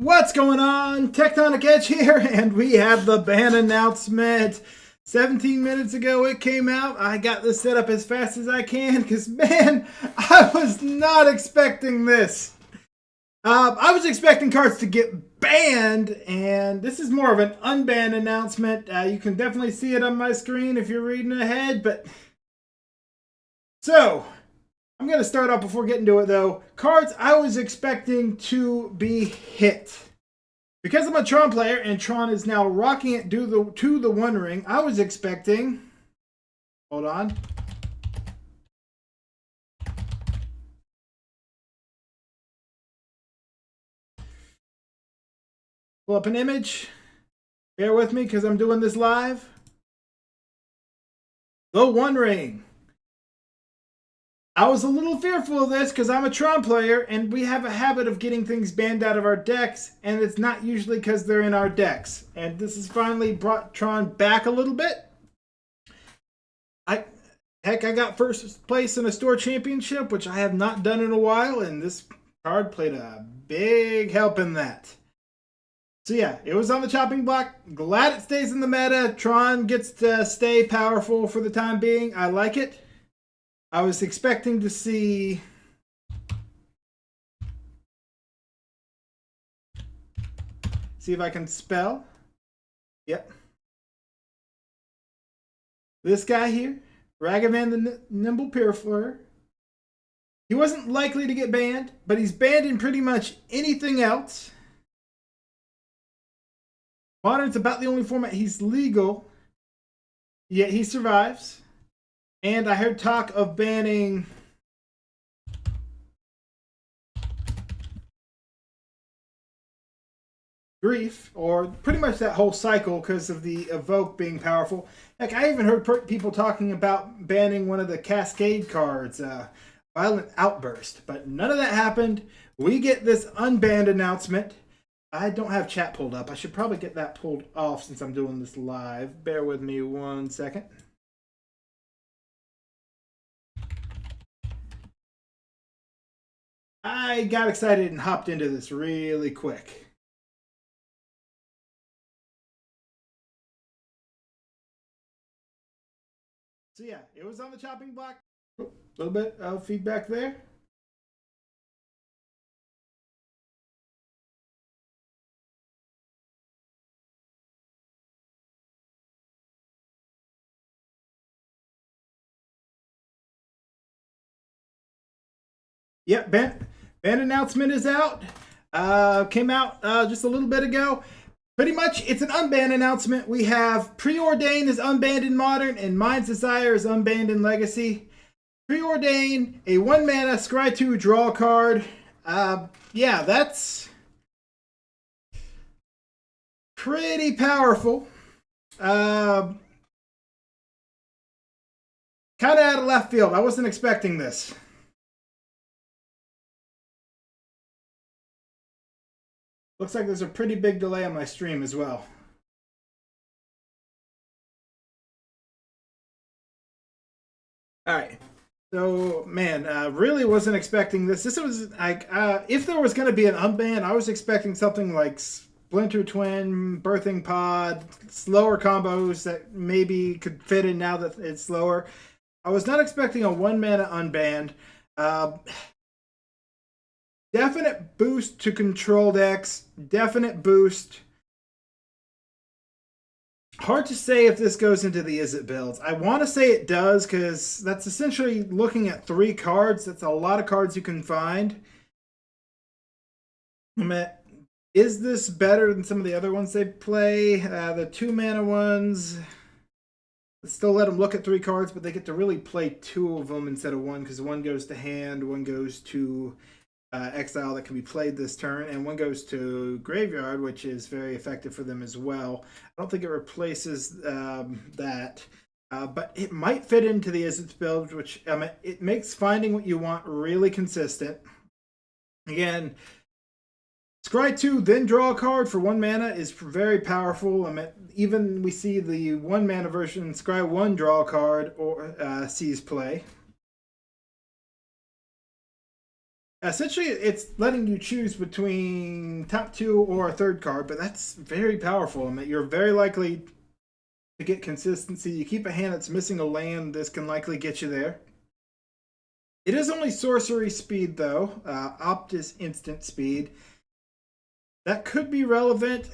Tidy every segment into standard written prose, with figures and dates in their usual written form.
What's going on? Tectonic Edge here, and we have the ban announcement. 17 minutes ago it came out. I got this set up as fast as I can because, man, I was not expecting this. I was expecting cards to get banned, and this is more of an unbanned announcement. You can definitely see it on my screen if you're reading ahead, but... So, I'm going to start off before getting to it, though. Cards I was expecting to be hit. Because I'm a Tron player, and Tron is now rocking it to the One Ring, I was expecting... Hold on. Pull up an image. Bear with me because I'm doing this live. The One Ring. I was a little fearful of this because I'm a Tron player and we have a habit of getting things banned out of our decks, and it's not usually because they're in our decks. And this has finally brought Tron back a little bit. I got first place in a store championship, which I have not done in a while, and this card played a big help in that. So yeah, it was on the chopping block. Glad it stays in the meta. Tron gets to stay powerful for the time being. I like it. I was expecting to see... See if I can spell. Yep. This guy here, Ragavan the Nimble Purifier. He wasn't likely to get banned, but he's banned in pretty much anything else. Modern's about the only format he's legal, yet he survives. And I heard talk of banning Grief, or pretty much that whole cycle because of the Evoke being powerful. Heck, I even heard people talking about banning one of the Cascade cards, Violent Outburst. But none of that happened. We get this unbanned announcement. I don't have chat pulled up. I should probably get that pulled off since I'm doing this live. Bear with me 1 second. I got excited and hopped into this really quick. So yeah, it was on the chopping block. A little bit of feedback there. Yep, band announcement is out. Came out just a little bit ago. Pretty much, it's an unbanned announcement. We have Preordain is unbanned in Modern, and Mind's Desire is unbanned in Legacy. Preordain, a 1-mana scry 2 draw card. Yeah, that's pretty powerful. Kind of out of left field. I wasn't expecting this. Looks like there's a pretty big delay on my stream as well. All right. So, man, really wasn't expecting this. This was like, if there was going to be an unban, I was expecting something like Splinter Twin, Birthing Pod, slower combos that maybe could fit in now that it's slower. I was not expecting a 1-mana unbanned. Definite boost to control decks. Definite boost. Hard to say if this goes into the Is It builds. I want to say it does because that's essentially looking at 3 cards. That's a lot of cards you can find. I mean, is this better than some of the other ones they play? The 2-mana ones, still let them look at 3 cards, but they get to really play 2 of them instead of 1 because 1 goes to hand, 1 goes to... exile that can be played this turn, and 1 goes to graveyard, which is very effective for them as well. I don't think it replaces that, but it might fit into the Is It build, which it makes finding what you want really consistent. Again, scry 2, then draw a card for 1 mana is very powerful. Even we see the 1 mana version, scry 1, draw a card, or sees play. Essentially, it's letting you choose between top two or a third card, but that's very powerful. I mean, you're very likely to get consistency. You keep a hand that's missing a land, this can likely get you there. It is only sorcery speed, though. Optus instant speed. That could be relevant.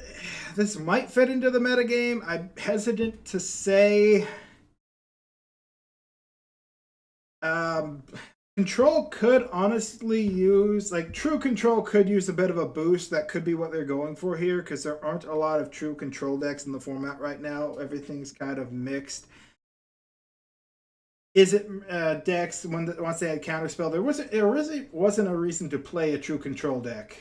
This might fit into the metagame. I'm hesitant to say. Control could honestly use, like, True Control could use a bit of a boost. That could be what they're going for here, because there aren't a lot of True Control decks in the format right now. Everything's kind of mixed. Is it decks once they had Counterspell? There wasn't a reason to play a True Control deck.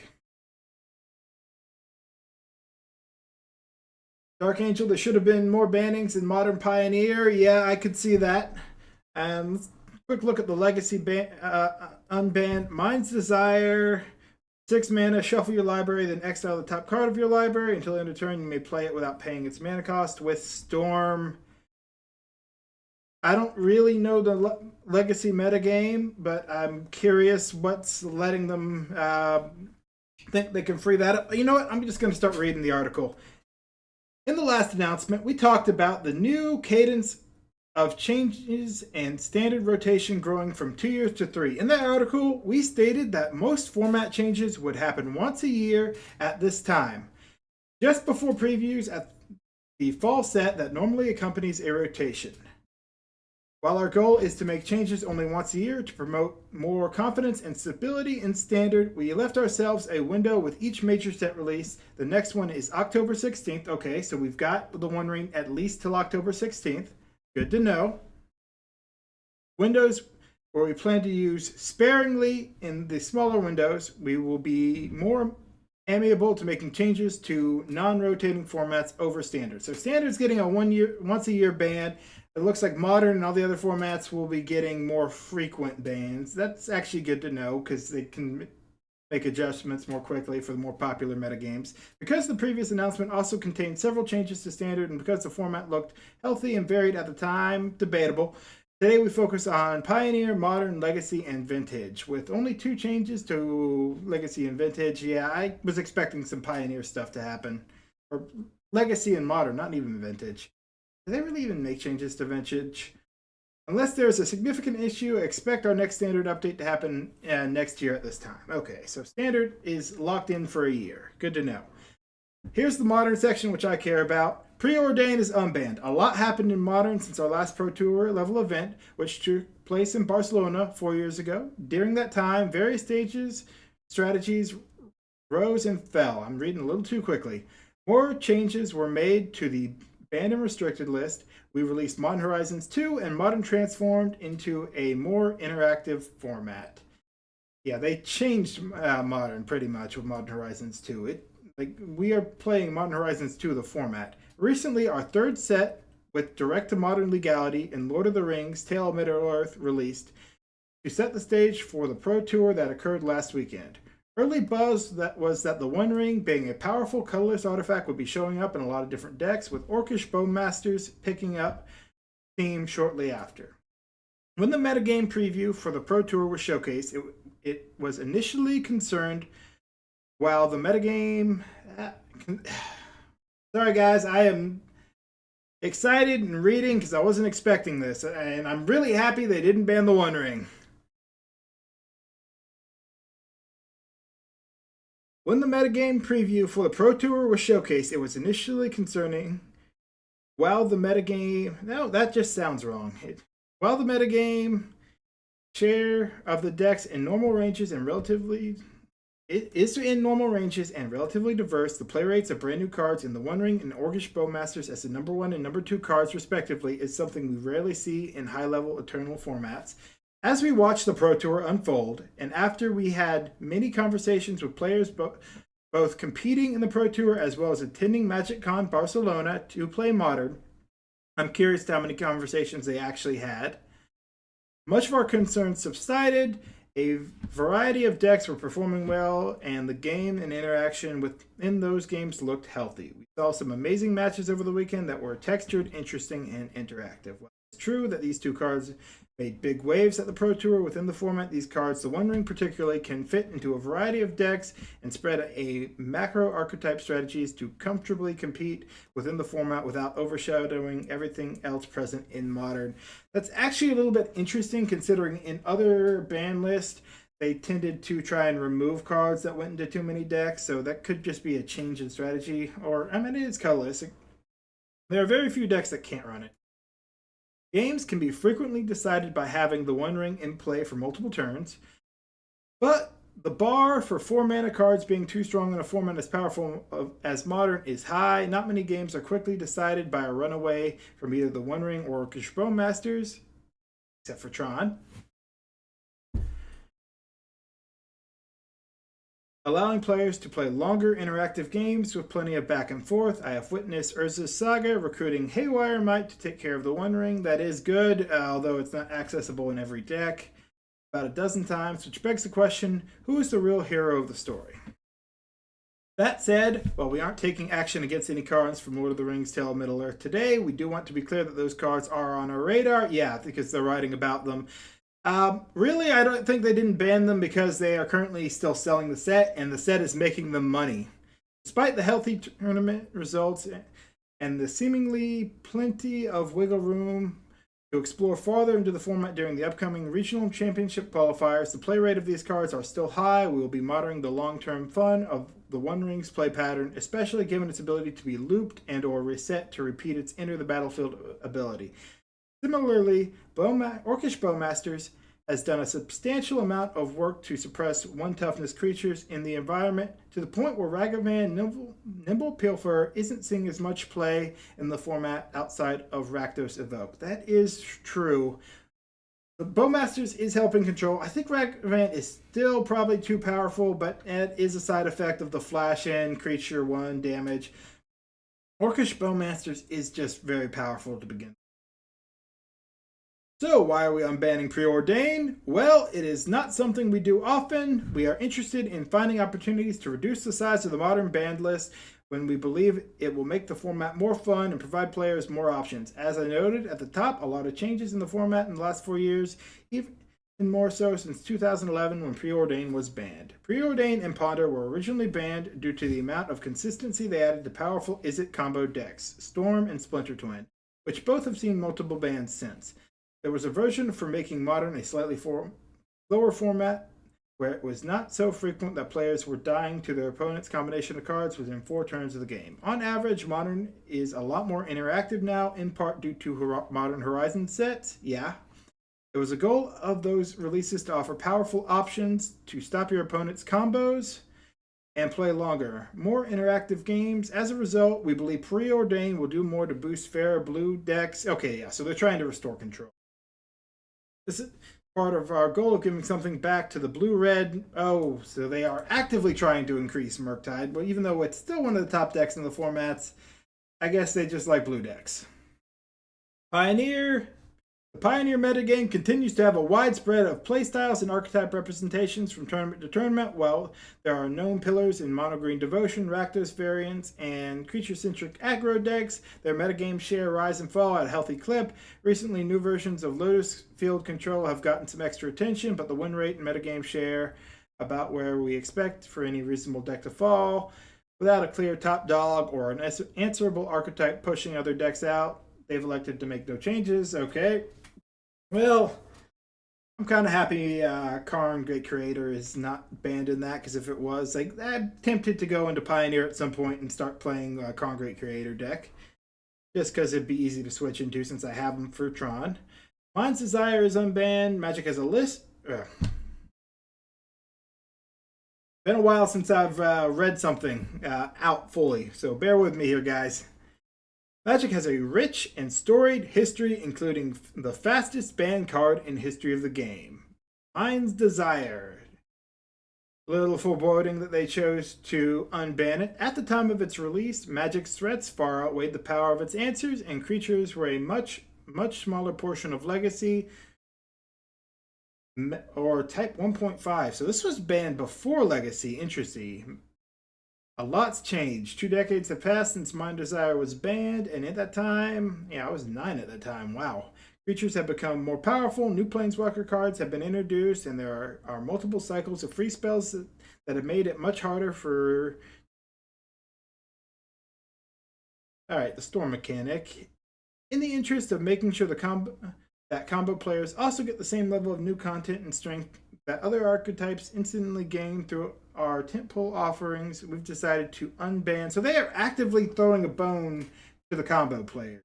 Dark Angel, there should have been more bannings in Modern Pioneer. Yeah, I could see that. Let's quick look at the legacy unbanned. Mind's Desire, 6 mana, shuffle your library, then exile the top card of your library. Until end of turn, you may play it without paying its mana cost. With Storm, I don't really know the legacy metagame, but I'm curious what's letting them think they can free that up. You know what? I'm just going to start reading the article. In the last announcement, we talked about the new cadence of changes and standard rotation growing from 2 years to 3. In that article, we stated that most format changes would happen once a year at this time, just before previews at the fall set that normally accompanies a rotation. While our goal is to make changes only once a year to promote more confidence and stability in standard, we left ourselves a window with each major set release. The next one is October 16th. Okay, so we've got the One Ring at least till October 16th. Good to know. Windows where we plan to use sparingly. In the smaller windows, we will be more amiable to making changes to non-rotating formats over standard. So standard's getting a once a year ban. It looks like Modern and all the other formats will be getting more frequent bans. That's actually good to know, because they can make adjustments more quickly for the more popular metagames. Because the previous announcement also contained several changes to standard, and because the format looked healthy and varied at the time, debatable, today we focus on Pioneer, Modern, Legacy, and Vintage. With only 2 changes to Legacy and Vintage, yeah, I was expecting some Pioneer stuff to happen. Or Legacy and Modern, not even Vintage. Do they really even make changes to Vintage? Unless there's a significant issue, expect our next standard update to happen next year at this time. Okay, so standard is locked in for a year. Good to know. Here's the Modern section, which I care about. Preordained is unbanned. A lot happened in Modern since our last Pro Tour level event, which took place in Barcelona 4 years ago. During that time, various strategies rose and fell. I'm reading a little too quickly. More changes were made to the banned and restricted list. We released Modern Horizons 2, and Modern transformed into a more interactive format. Yeah, they changed Modern pretty much with Modern Horizons 2. We are playing Modern Horizons 2, the format. Recently, our 3rd set with direct to Modern legality and Lord of the Rings Tale of Middle-earth released to set the stage for the Pro Tour that occurred last weekend. Early buzz was that the One Ring, being a powerful colorless artifact, would be showing up in a lot of different decks, with Orcish Bowmasters picking up steam shortly after. When the metagame preview for the Pro Tour was showcased, it was initially concerned while the metagame... Sorry guys, I am excited and reading because I wasn't expecting this, and I'm really happy they didn't ban the One Ring. When the metagame preview for the Pro Tour was showcased, it was initially concerning. While the metagame... No, that just sounds wrong. While the metagame share of the decks in normal ranges and relatively... It is in normal ranges and relatively diverse. The play rates of brand new cards in the One Ring and Orcish Bowmasters as the number 1 and number 2 cards, respectively, is something we rarely see in high-level Eternal formats. As we watched the Pro Tour unfold, and after we had many conversations with players both competing in the Pro Tour as well as attending MagicCon Barcelona to play Modern, I'm curious to how many conversations they actually had. Much of our concerns subsided. A variety of decks were performing well, and the game and interaction within those games looked healthy. We saw some amazing matches over the weekend that were textured, interesting, and interactive. It's true that these two cards made big waves at the Pro Tour within the format. These cards, the One Ring particularly, can fit into a variety of decks and spread a macro archetype strategies to comfortably compete within the format without overshadowing everything else present in Modern. That's actually a little bit interesting considering in other ban lists, they tended to try and remove cards that went into too many decks, so that could just be a change in strategy. Or, I mean, it is colorless. There are very few decks that can't run it. Games can be frequently decided by having the One Ring in play for multiple turns, but the bar for 4-mana cards being too strong in a format as powerful as Modern is high. Not many games are quickly decided by a runaway from either the One Ring or Orcish Bowmasters, except for Tron. Allowing players to play longer interactive games with plenty of back and forth. I have witnessed Urza's Saga recruiting Haywire Might to take care of the One Ring. That is good, although it's not accessible in every deck. About a dozen times, which begs the question, who is the real hero of the story? That said, while we aren't taking action against any cards from Lord of the Rings Tale of Middle-earth today, we do want to be clear that those cards are on our radar. Yeah, because they're writing about them. Really, I don't think they didn't ban them because they are currently still selling the set, and the set is making them money. Despite the healthy tournament results and the seemingly plenty of wiggle room to explore farther into the format during the upcoming regional championship qualifiers, the play rate of these cards are still high. We will be monitoring the long-term fun of the One Ring's play pattern, especially given its ability to be looped and or reset to repeat its enter the battlefield ability. Similarly, Orcish Bowmasters has done a substantial amount of work to suppress 1-toughness creatures in the environment to the point where Ragavan Nimble Pilfer isn't seeing as much play in the format outside of Rakdos Evoke. That is true. The Bowmasters is helping control. I think Ragavan is still probably too powerful, but it is a side effect of the flash-in creature 1 damage. Orcish Bowmasters is just very powerful to begin. So, why are we unbanning Preordain? Well, it is not something we do often. We are interested in finding opportunities to reduce the size of the Modern banned list when we believe it will make the format more fun and provide players more options. As I noted at the top, a lot of changes in the format in the last 4 years, even more so since 2011 when Preordain was banned. Preordain and Ponder were originally banned due to the amount of consistency they added to powerful Izzet combo decks, Storm and Splinter Twin, which both have seen multiple bans since. There was a version for making Modern a slightly slower format where it was not so frequent that players were dying to their opponent's combination of cards within 4 turns of the game. On average, Modern is a lot more interactive now, in part due to Modern Horizon sets. Yeah. It was a goal of those releases to offer powerful options to stop your opponent's combos and play longer, more interactive games. As a result, we believe Preordain will do more to boost fairer blue decks. Okay, yeah, so they're trying to restore control. This is part of our goal of giving something back to the blue-red. Oh, so they are actively trying to increase Murktide, but even though it's still one of the top decks in the formats, I guess they just like blue decks. Pioneer. The Pioneer metagame continues to have a wide spread of playstyles and archetype representations from tournament to tournament. While there are known pillars in mono-green Devotion, Rakdos variants, and creature-centric aggro decks, their metagame share rise and fall at a healthy clip. Recently, new versions of Lotus Field Control have gotten some extra attention, but the win rate and metagame share about where we expect for any reasonable deck to fall. Without a clear top dog or an answerable archetype pushing other decks out, they've elected to make no changes. Okay. Well, I'm kind of happy Karn, Great Creator, is not banned in that, because if it was, like, I'm tempted to go into Pioneer at some point and start playing Karn, Great Creator deck, just because it'd be easy to switch into since I have them for Tron. Mind's Desire is unbanned. Magic has a list. Been a while since I've read something out fully, so bear with me here, guys. Magic has a rich and storied history, including the fastest banned card in history of the game, Mind's Desire. A little foreboding that they chose to unban it. At the time of its release, Magic's threats far outweighed the power of its answers, and creatures were a much smaller portion of Legacy or Type 1.5. So this was banned before Legacy. Interesting. A lot's changed. 2 decades have passed since Mind Desire was banned, and at that time, yeah, I was 9 at that time. Wow. Creatures have become more powerful, new Planeswalker cards have been introduced, and there are multiple cycles of free spells that have made it much harder for... Alright, the Storm mechanic. In the interest of making sure that combo players also get the same level of new content and strength that other archetypes instantly gain through our tentpole offerings, we've decided to unban. So they are actively throwing a bone to the combo players.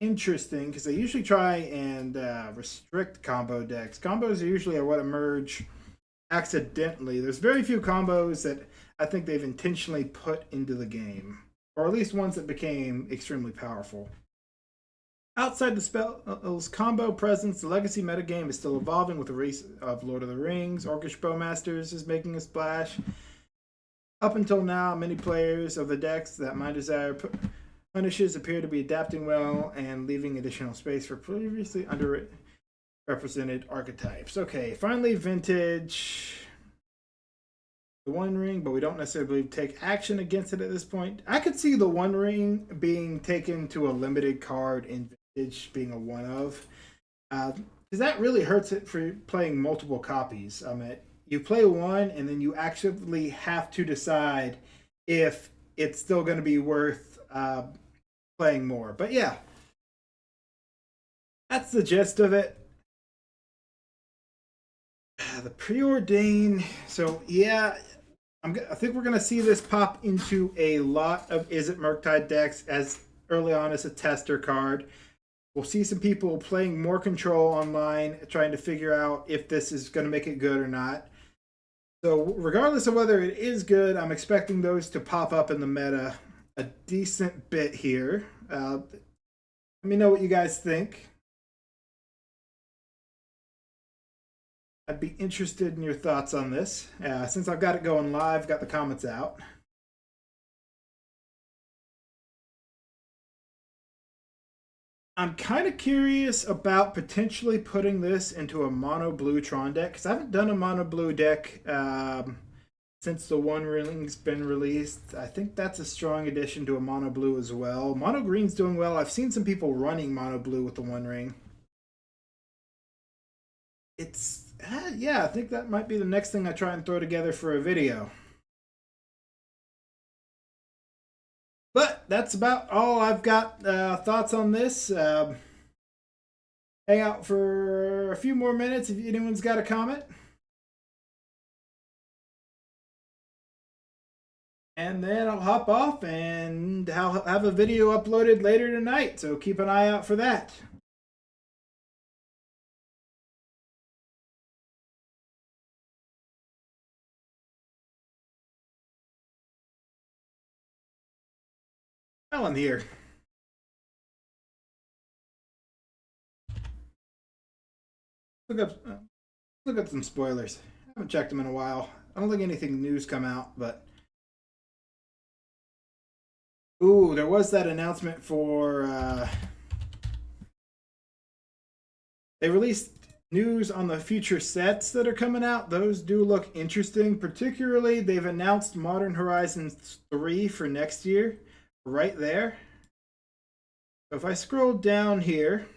Interesting, because they usually try and restrict combo decks. Combos are usually what emerge accidentally. There's very few combos that I think they've intentionally put into the game, or at least ones that became extremely powerful. Outside the spell's combo presence, the legacy metagame is still evolving with the release of Lord of the Rings. Orcish Bowmasters is making a splash. Up until now, many players of the decks that My Desire punishes appear to be adapting well and leaving additional space for previously underrepresented archetypes. Okay, finally vintage. The One Ring, but we don't necessarily take action against it at this point. I could see the One Ring being taken to a limited card in vintage, being a one of. Because that really hurts it for playing multiple copies. I mean, you play one and then you actively have to decide if it's still going to be worth playing more. But yeah, that's the gist of it. The Preordain. So yeah, I think we're going to see this pop into a lot of Izzet Murktide decks as early on as a tester card. We'll see some people playing more control online, trying to figure out if this is going to make it good or not. So regardless of whether it is good, I'm expecting those to pop up in the meta a decent bit here. Let me know what you guys think. I'd be interested in your thoughts on this. Since I've got it going live, got the comments out. I'm kind of curious about potentially putting this into a mono blue Tron deck, because I haven't done a mono blue deck since the One Ring's been released. I think that's a strong addition to a mono blue as well. Mono green's doing well. I've seen some people running mono blue with the One Ring. It's, yeah, I think that might be the next thing I try and throw together for a video. But that's about all I've got thoughts on this. Hang out for a few more minutes if anyone's got a comment. And then I'll hop off and I'll have a video uploaded later tonight. So keep an eye out for that. Well, I'm here. Look up some spoilers. I haven't checked them in a while. I don't think anything new's come out, but ooh, there was that announcement for they released news on the future sets that are coming out. Those do look interesting. Particularly, they've announced Modern Horizons 3 for next year. Right there. So if I scroll down here,